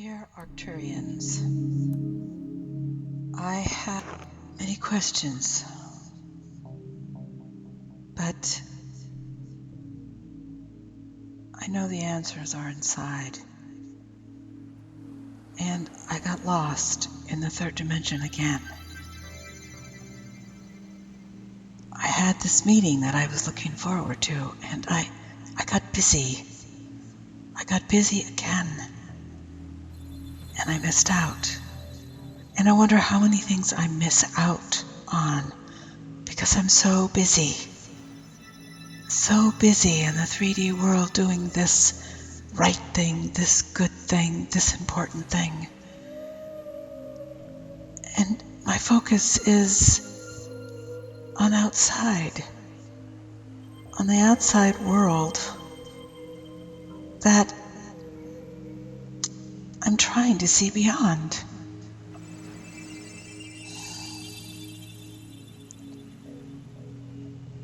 Dear Arkturians, I have many questions, but I know the answers are inside. And I got lost in the third dimension again. I had this meeting that I was looking forward to, and I got busy. I got busy again, and I missed out. And I wonder how many things I miss out on because I'm so busy. So busy in the 3D world doing this right thing, this good thing, this important thing. And my focus is on outside, on the outside world that I'm trying to see beyond.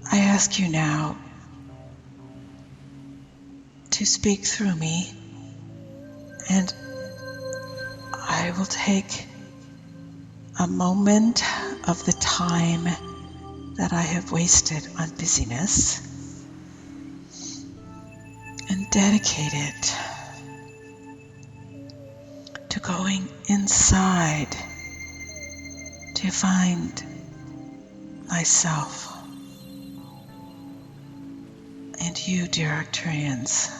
I ask you now to speak through me, and I will take a moment of the time that I have wasted on busyness and dedicate it to going inside to find myself. And you, dear Arkturians,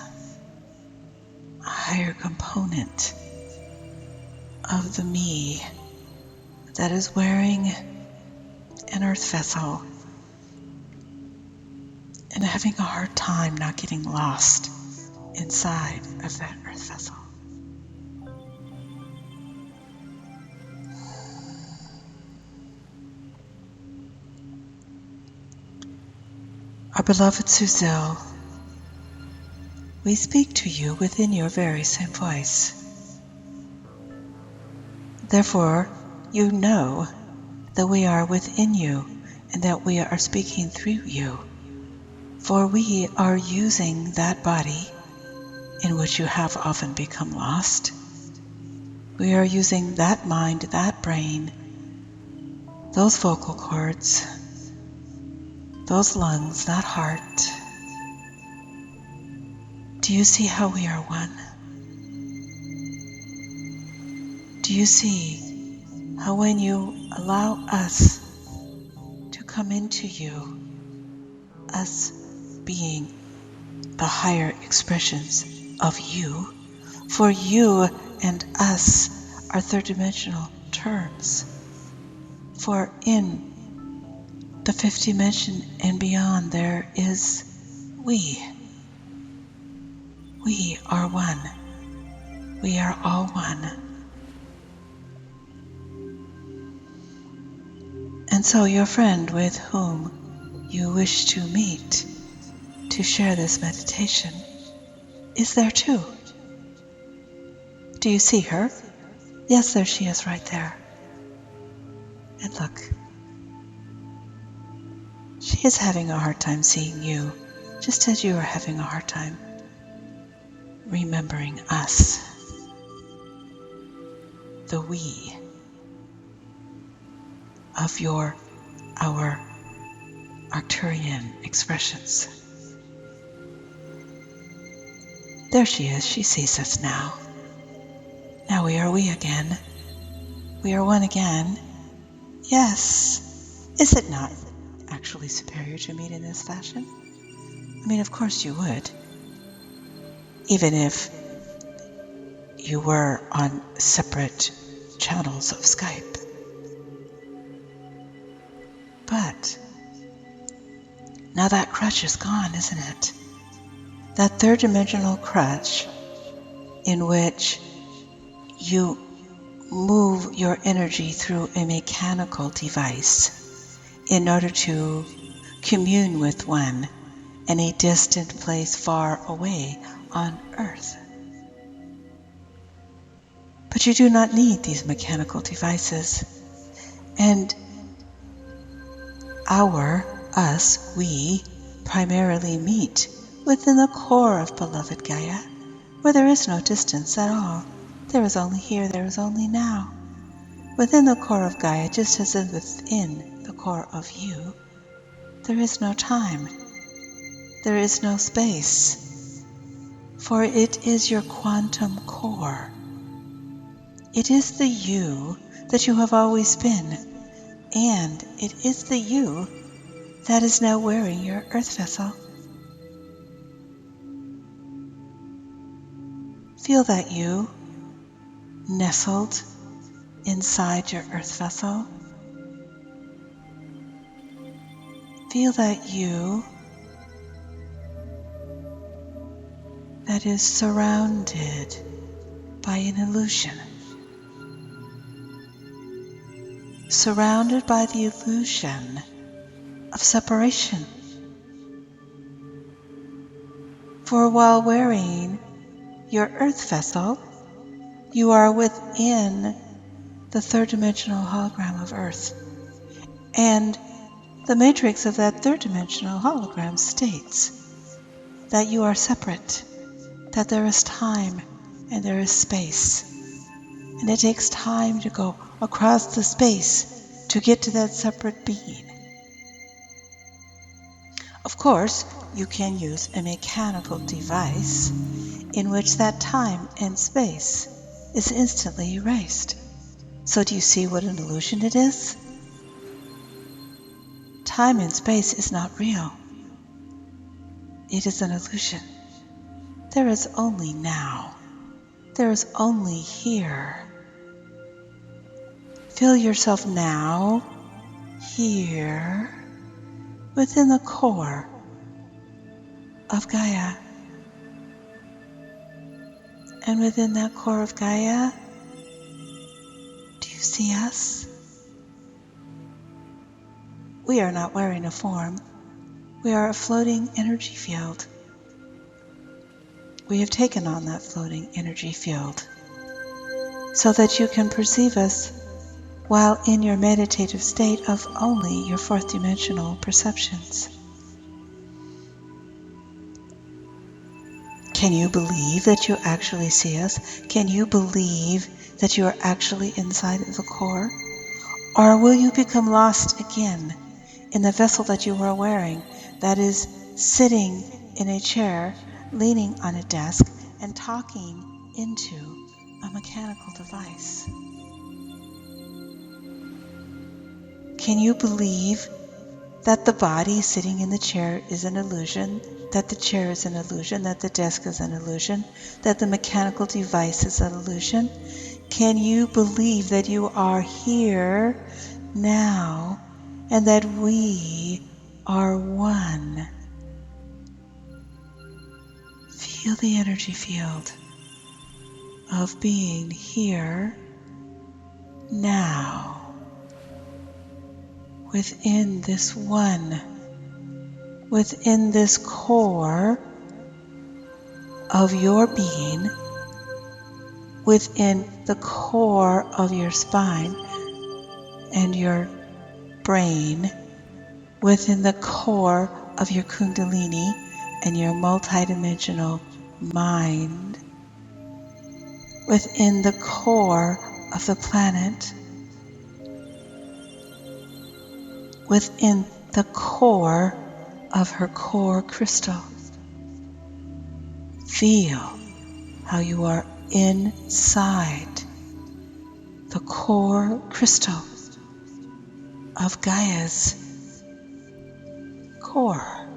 a higher component of the me that is wearing an earth vessel and having a hard time not getting lost inside of that earth vessel. Our beloved Suzanne, we speak to you within your very same voice. Therefore, you know that we are within you and that we are speaking through you. For we are using that body in which you have often become lost. We are using that mind, that brain, those vocal cords, those lungs, that heart. Do you see how we are one? Do you see how when you allow us to come into you, us being the higher expressions of you, for you and us are third dimensional terms, for in the fifth dimension and beyond there is we. We are one. We are all one. And so your friend with whom you wish to meet to share this meditation is there too. Do you see her? Yes, there she is right there. And look, she is having a hard time seeing you, just as you are having a hard time remembering us, the we of our Arkturian expressions. There she is, she sees us now. Now we are we again. We are one again. Yes. Is it not actually superior to meet in this fashion? I mean, of course you would. Even if you were on separate channels of Skype. But now that crutch is gone, isn't it? That third dimensional crutch in which you move your energy through a mechanical device in order to commune with one in a distant place far away on Earth. But you do not need these mechanical devices. And we primarily meet within the core of beloved Gaia, where there is no distance at all. There is only here, there is only now. Within the core of Gaia, just as within the core of you, there is no time, there is no space, for it is your quantum core. It is the you that you have always been, and it is the you that is now wearing your earth vessel. Feel that you nestled inside your earth vessel. Feel that you that is surrounded by an illusion. Surrounded by the illusion of separation. For while wearing your earth vessel, you are within the third dimensional hologram of Earth. And the matrix of that third dimensional hologram states that you are separate, that there is time and there is space. And it takes time to go across the space to get to that separate being. Of course, you can use a mechanical device in which that time and space is instantly erased. So do you see what an illusion it is? Time and space is not real. It is an illusion. There is only now. There is only here. Feel yourself now, here, within the core of Gaia. And within that core of Gaia, do you see us? We are not wearing a form. We are a floating energy field. We have taken on that floating energy field so that you can perceive us while in your meditative state of only your fourth dimensional perceptions. Can you believe that you actually see us? Can you believe that you are actually inside of the core? Or will you become lost again in the vessel that you are wearing that is sitting in a chair, leaning on a desk, and talking into a mechanical device? Can you believe that the body sitting in the chair is an illusion, that the chair is an illusion, that the desk is an illusion, that the mechanical device is an illusion? Can you believe that you are here now and that we are one? Feel the energy field of being here now within this one, within this core of your being, within the core of your spine and your brain, within the core of your kundalini and your multidimensional mind, within the core of the planet, within the core of her core crystal. Feel how you are inside the core crystal of Gaia's core.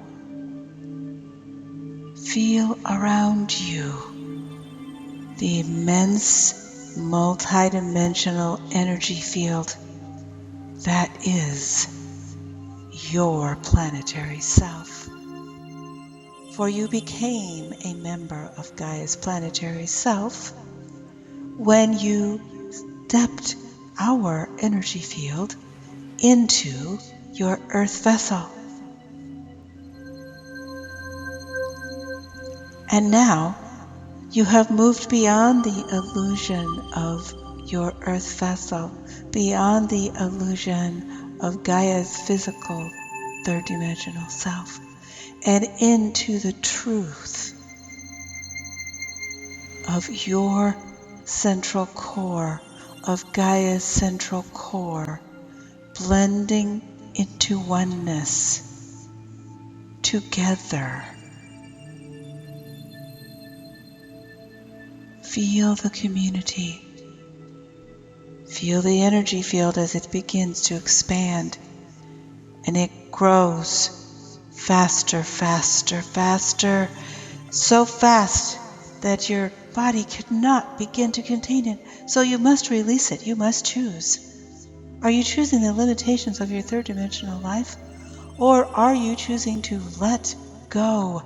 Feel around you the immense multidimensional energy field that is your planetary self. For you became a member of Gaia's planetary self when you stepped our energy field into your earth vessel. And now you have moved beyond the illusion of your earth vessel, beyond the illusion of Gaia's physical third dimensional self, and into the truth of your central core, of Gaia's central core, blending into oneness, together. Feel the community. Feel the energy field as it begins to expand, and it grows faster, faster, faster, so fast that your body could not begin to contain it. So you must release it. You must choose. Are you choosing the limitations of your third dimensional life? Or are you choosing to let go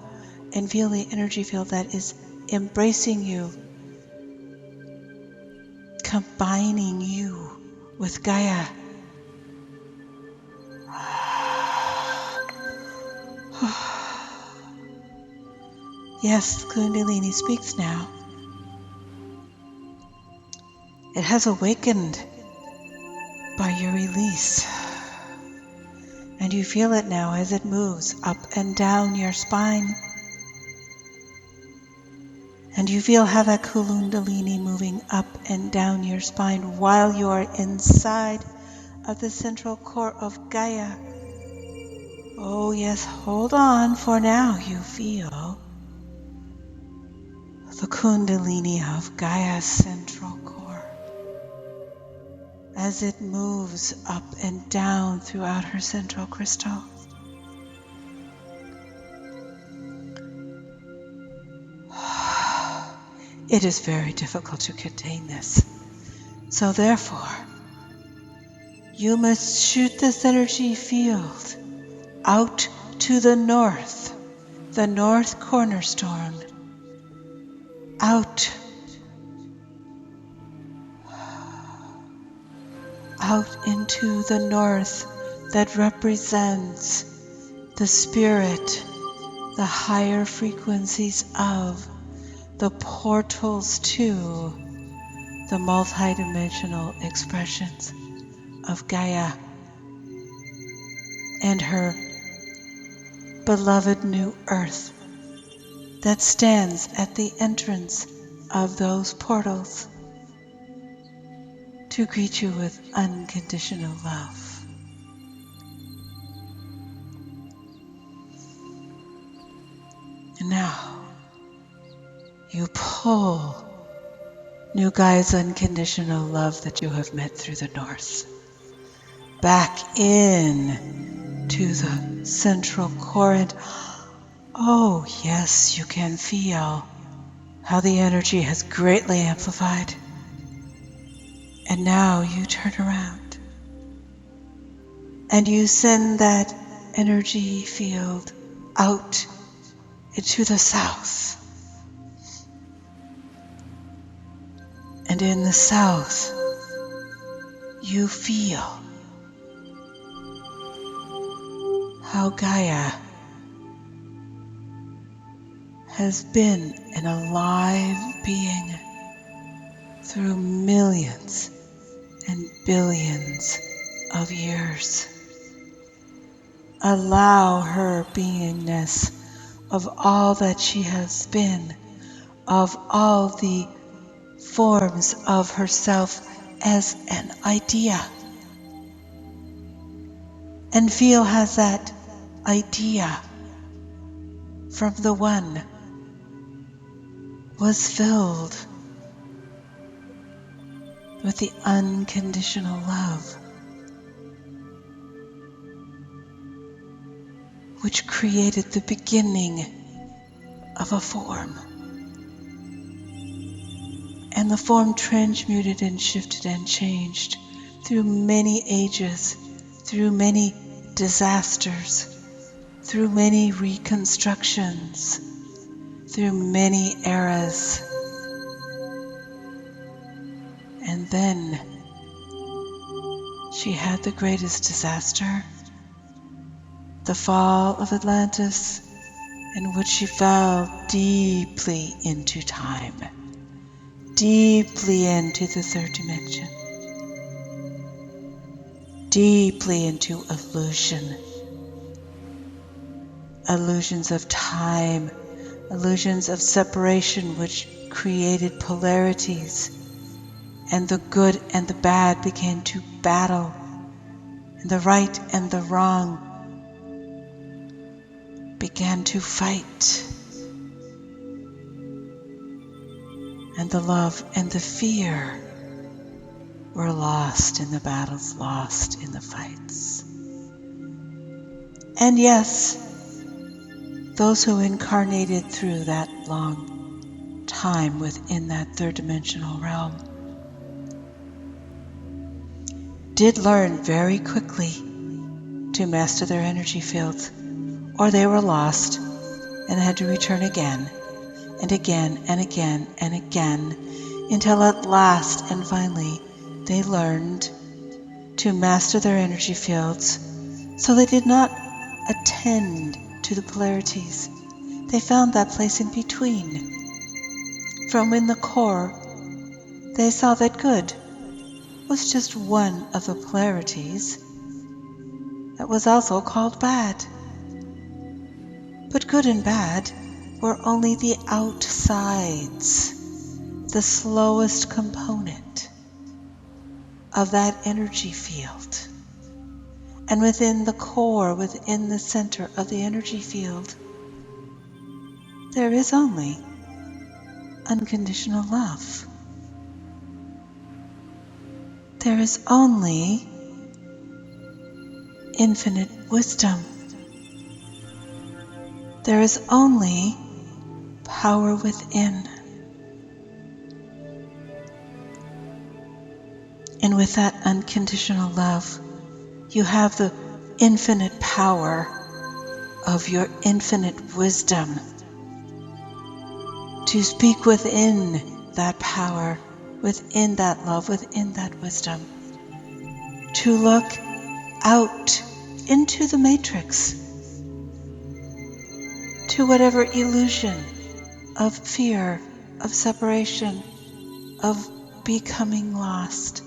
and feel the energy field that is embracing you, combining you with Gaia? Yes, Kundalini speaks now. It has awakened by your release. And you feel it now as it moves up and down your spine. And you feel how that Kundalini moving up and down your spine while you are inside of the central core of Gaia. Oh yes, hold on, for now you feel the Kundalini of Gaia's central core as it moves up and down throughout her central crystal. It is very difficult to contain this. So therefore, you must shoot this energy field out to the north cornerstone, out into the north that represents the spirit, the higher frequencies of, the portals to the multidimensional expressions of Gaia and her beloved new earth that stands at the entrance of those portals to greet you with unconditional love. And now you pull new Gaia's unconditional love that you have met through the north back in to the central core, and oh yes, you can feel how the energy has greatly amplified. And now you turn around and you send that energy field out into the south. And in the south, you feel how Gaia has been an alive being through millions and billions of years. Allow her beingness of all that she has been, of all the forms of herself as an idea, and feel as that idea from the one was filled with the unconditional love which created the beginning of a form. And the form transmuted and shifted and changed through many ages, through many disasters, through many reconstructions, through many eras. And then she had the greatest disaster, the fall of Atlantis, in which she fell deeply into time, deeply into the third dimension, deeply into illusion, illusions of time, illusions of separation which created polarities and the good and the bad began to battle, and the right and the wrong began to fight, and the love and the fear were lost in the battles, lost in the fights. And yes, those who incarnated through that long time within that third dimensional realm did learn very quickly to master their energy fields, or they were lost and had to return again and again and again and again, until at last and finally they learned to master their energy fields, so they did not attend to the polarities. They found that place in between. From in the core, they saw that good was just one of the polarities that was also called bad. But good and bad were only the outsides, the slowest component of that energy field. And within the core, within the center of the energy field, there is only unconditional love. There is only infinite wisdom. There is only power within. And with that unconditional love, you have the infinite power of your infinite wisdom to speak within that power, within that love, within that wisdom, to look out into the matrix, to whatever illusion of fear, of separation, of becoming lost.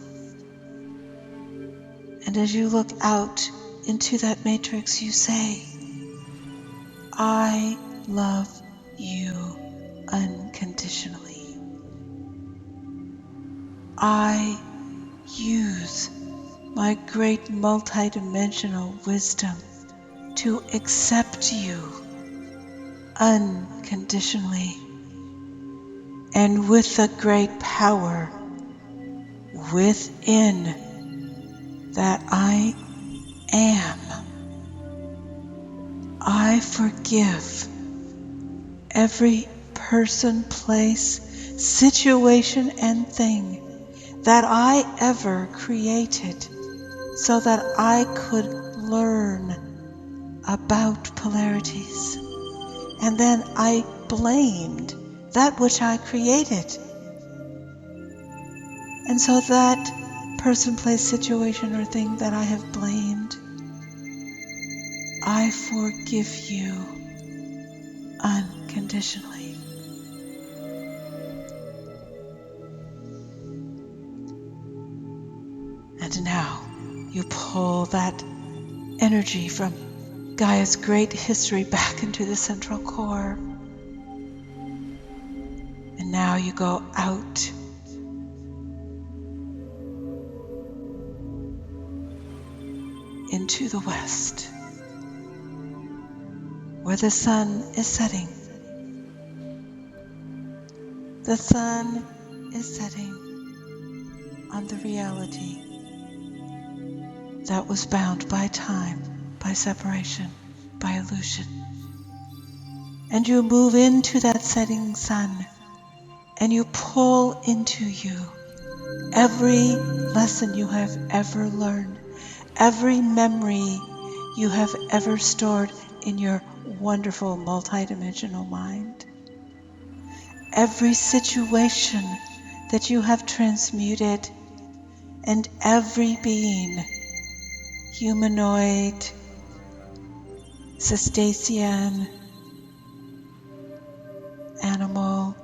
And as you look out into that matrix, you say, I love you unconditionally. I use my great multidimensional wisdom to accept you unconditionally, and with the great power within that I am, I forgive every person, place, situation, and thing that I ever created so that I could learn about polarities. And then I blamed that which I created. And so that person, place, situation, or thing that I have blamed, I forgive you unconditionally. And now you pull that energy from Gaia's great history back into the central core. And now you go out into the west, where the sun is setting. The sun is setting on the reality that was bound by time, by separation, by illusion. And you move into that setting sun, and you pull into you every lesson you have ever learned, every memory you have ever stored in your wonderful multidimensional mind, every situation that you have transmuted, and every being, humanoid, cetacean, animal,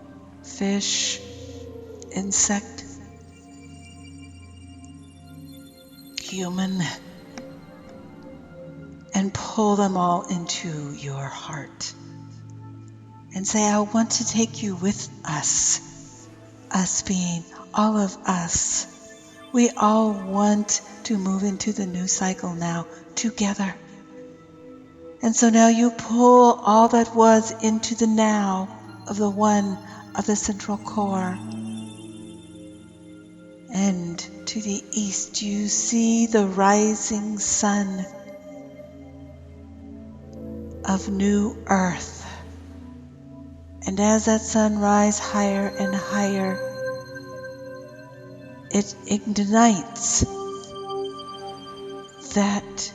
fish, insect, human, and pull them all into your heart and say, I want to take you with us being all of us, we all want to move into the new cycle now together. And so now you pull all that was into the now of the one, of the central core. And to the east you see the rising sun of new earth. And as that sun rises higher and higher, it ignites that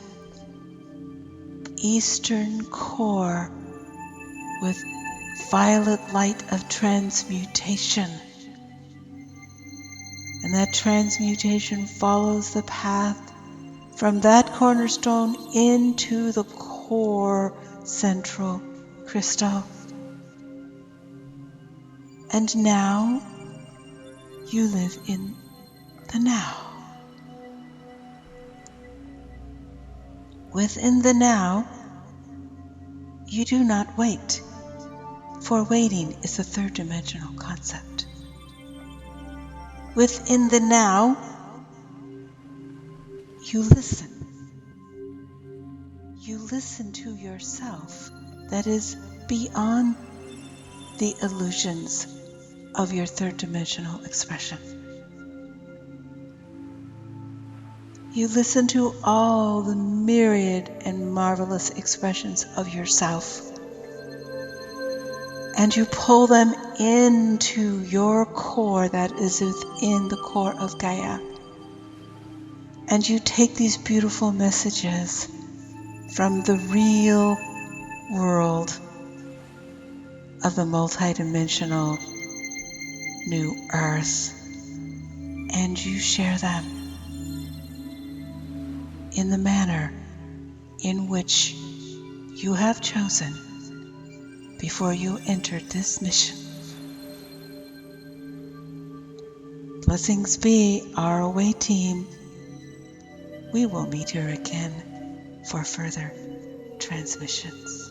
eastern core with violet light of transmutation. And that transmutation follows the path from that cornerstone into the core central crystal. And now you live in the now. Within the now, you do not wait, for waiting is a third dimensional concept. Within the now, you listen. You listen to yourself that is beyond the illusions of your third dimensional expression. You listen to all the myriad and marvelous expressions of yourself, and you pull them into your core that is within the core of Gaia. And you take these beautiful messages from the real world of the multidimensional new earth, and you share them in the manner in which you have chosen before you entered this mission. Blessings be our away team. We will meet here again for further transmissions.